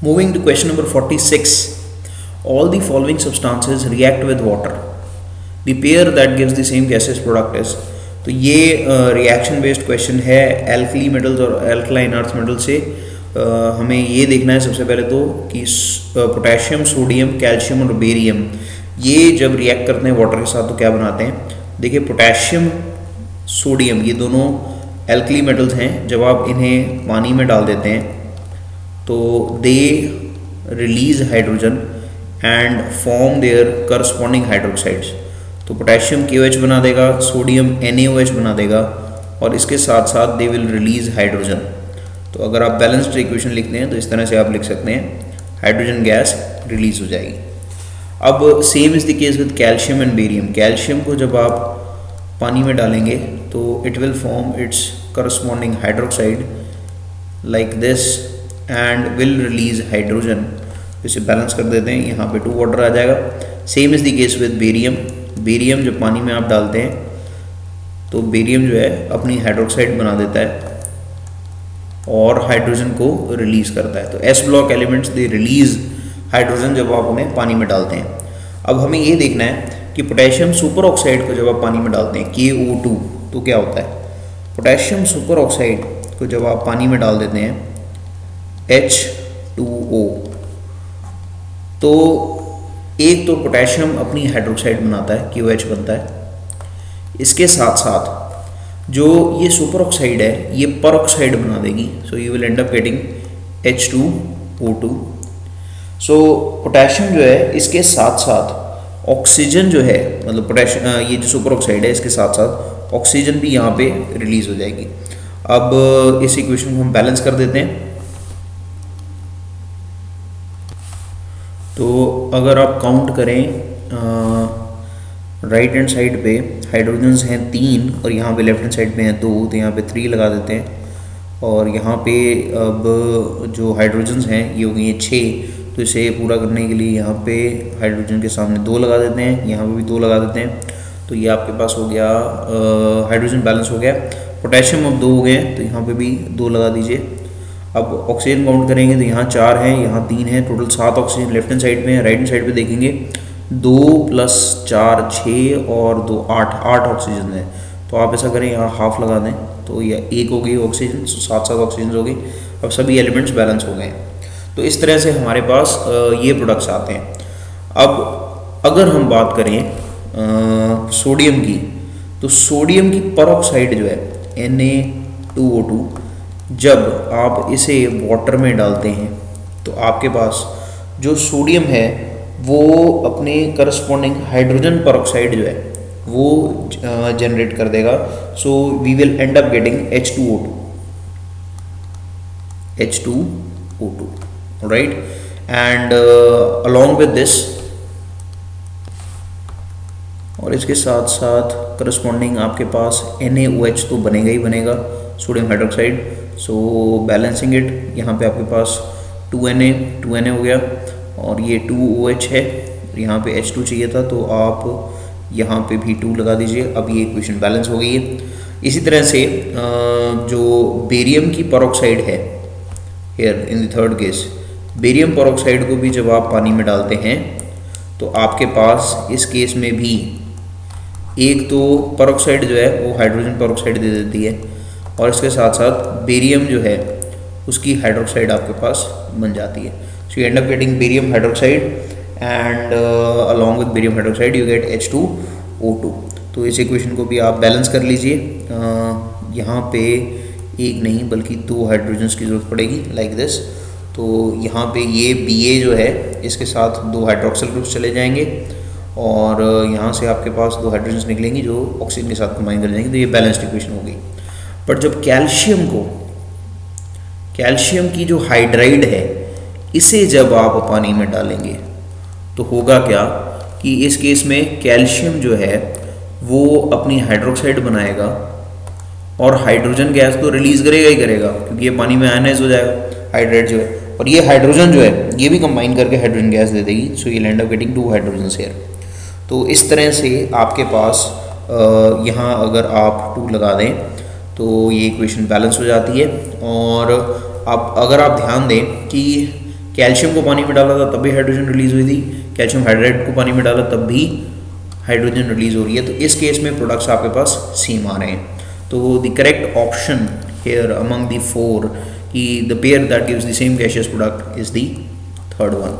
Moving to question number 46. All the following substances react with water. The pair that gives the same gaseous product is. तो ये reaction based question है alkali metals और alkaline earth metal से। हमें ये देखना है सबसे पहले तो कि पोटेशियम, सोडियम, कैल्शियम और बेरियम ये जब रिएक्ट करते हैं वाटर के साथ तो क्या बनाते हैं। देखिए पोटेशियम, सोडियम ये दोनों एल्कली मेटल्स हैं। जब आप इन्हें पानी में डाल देते हैं तो they release hydrogen and form their corresponding hydroxides. तो पोटेशियम KOH बना देगा, सोडियम NaOH बना देगा और इसके साथ साथ दे विल रिलीज हाइड्रोजन। तो अगर आप बैलेंस्ड इक्वेशन लिखते हैं तो इस तरह से आप लिख सकते हैं हाइड्रोजन गैस रिलीज हो जाएगी। अब same is the case with calcium and barium. Calcium को जब आप पानी में डालेंगे तो it will form it's corresponding hydroxide like this and will release hydrogen. इसे बैलेंस कर देते हैं, यहाँ पे 2 वाटर आ जाएगा। Same is the case with barium. Barium जब पानी में आप डालते हैं तो बेरियम जो है अपनी हाइड्रोक्साइड बना देता है और हाइड्रोजन को रिलीज करता है। तो S block elements they release hydrogen जब आप उन्हें पानी में डालते हैं। अब हमें ये देखना है कि पोटेशियम सुपर ऑक्साइड को जब आप पानी में डालते हैं KO2 तो क्या होता है। पोटेशियम सुपर ऑक्साइड को जब आप पानी में डाल देते हैं H2O तो एक तो पोटेशियम अपनी हाइड्रोक्साइड बनाता है, KOH बनता है। इसके साथ साथ जो ये सुपर ऑक्साइड है ये पर ऑक्साइड बना देगी। So you will end up getting H2O2। So potassium जो है इसके साथ साथ ऑक्सीजन जो है, मतलब पोटेशियम ये जो सुपर ऑक्साइड है इसके साथ साथ ऑक्सीजन भी यहाँ पे रिलीज हो जाएगी। अब इस इक्वेशन को हम बैलेंस कर देते हैं। तो अगर आप काउंट करें राइट हैंड साइड पे हाइड्रोजन्स हैं 3 और यहाँ पे लेफ्ट हैंड साइड पे हैं 2, तो यहाँ पे 3 लगा देते हैं और यहाँ पे अब जो हाइड्रोजन्स हैं ये हो गई हैं 6। तो इसे पूरा करने के लिए यहाँ पे हाइड्रोजन के सामने 2 लगा देते हैं, यहाँ पे भी 2 लगा देते हैं। तो ये आपके पास हो गया हाइड्रोजन बैलेंस हो गया। पोटेशियम अब 2 हो गए हैं तो यहाँ पे भी 2 लगा दीजिए। अब ऑक्सीजन काउंट करेंगे तो यहाँ 4 हैं, यहाँ 3 हैं, total 7 oxygen left hand side में है। राइट हैंड साइड पे देखेंगे 2 + 4 6 और 2 8 ऑक्सीजन है। तो आप ऐसा करें यहाँ हाफ लगा दें तो यह 1 हो गई ऑक्सीजन, 7 ऑक्सीजन हो गई। अब सभी एलिमेंट्स बैलेंस हो गए हैं। तो इस तरह से हमारे पास ये प्रोडक्ट्स आते हैं। अब अगर हम बात करें सोडियम की, तो सोडियम की परऑक्साइड जो है Na2O2 जब आप इसे वाटर में डालते हैं तो आपके पास जो सोडियम है वो अपने करस्पॉन्डिंग हाइड्रोजन परऑक्साइड जो है वो जनरेट कर देगा। So we will end up getting H2O2 right. And along with this और इसके साथ साथ करस्पॉन्डिंग आपके पास NaOH तो बनेगा ही बनेगा, sodium hydroxide. So balancing it, यहाँ पे आपके पास 2Na हो गया और ये 2OH है, यहाँ पे H2 चाहिए था तो आप यहाँ पे भी 2 लगा दीजिए। अब ये इक्वेशन बैलेंस हो गई है। इसी तरह से जो बेरियम की परऑक्साइड है here in the third case, barium peroxide को भी जब आप पानी में डालते हैं तो आपके पास इस केस में भी एक तो परऑक्साइड जो है वो हाइड्रोजन परऑक्साइड दे देती है और इसके साथ साथ बेरियम जो है उसकी हाइड्रोक्साइड आपके पास बन जाती है। So you and up getting barium hydroxide and along with barium hydroxide you get H2O2। तो इस इक्वेशन को भी आप बैलेंस कर लीजिए। यहाँ पे एक नहीं बल्कि 2 हाइड्रोजन्स की ज़रूरत पड़ेगी लाइक दिस। तो यहाँ पे ये Ba जो है इसके साथ 2 हाइड्रोक्सिल ग्रुप्स चले जाएंगे और यहाँ से आपके पास 2 हाइड्रोजन्स निकलेंगी जो ऑक्सीजन के साथ कंबाइन कर जाएंगे। तो ये बैलेंस्ड इक्वेशन हो गई। बट जब कैल्शियम की जो हाइड्राइड है इसे जब आप पानी में डालेंगे तो होगा क्या कि इस केस में कैल्शियम जो है वो अपनी हाइड्रोक्साइड बनाएगा और हाइड्रोजन गैस तो रिलीज करेगा ही करेगा क्योंकि ये पानी में आयनाइज हो जाएगा हाइड्राइड जो है, और ये हाइड्रोजन जो है ये भी कंबाइन करके हाइड्रोजन गैस दे देगी। सो ये and up getting 2 hydrogens here. तो इस तरह से आपके पास यहाँ अगर आप 2 लगा दें तो ये इक्वेशन बैलेंस हो जाती है। और अब अगर आप ध्यान दें कि कैल्शियम को पानी में डाला था तब भी हाइड्रोजन रिलीज हुई थी, कैल्शियम हाइड्राइड को पानी में डाला तब भी हाइड्रोजन रिलीज हो रही है। तो इस केस में प्रोडक्ट्स आपके पास सेम आ रहे हैं। तो the correct option here among the 4 कि the pair that gives the same gaseous product is the third one.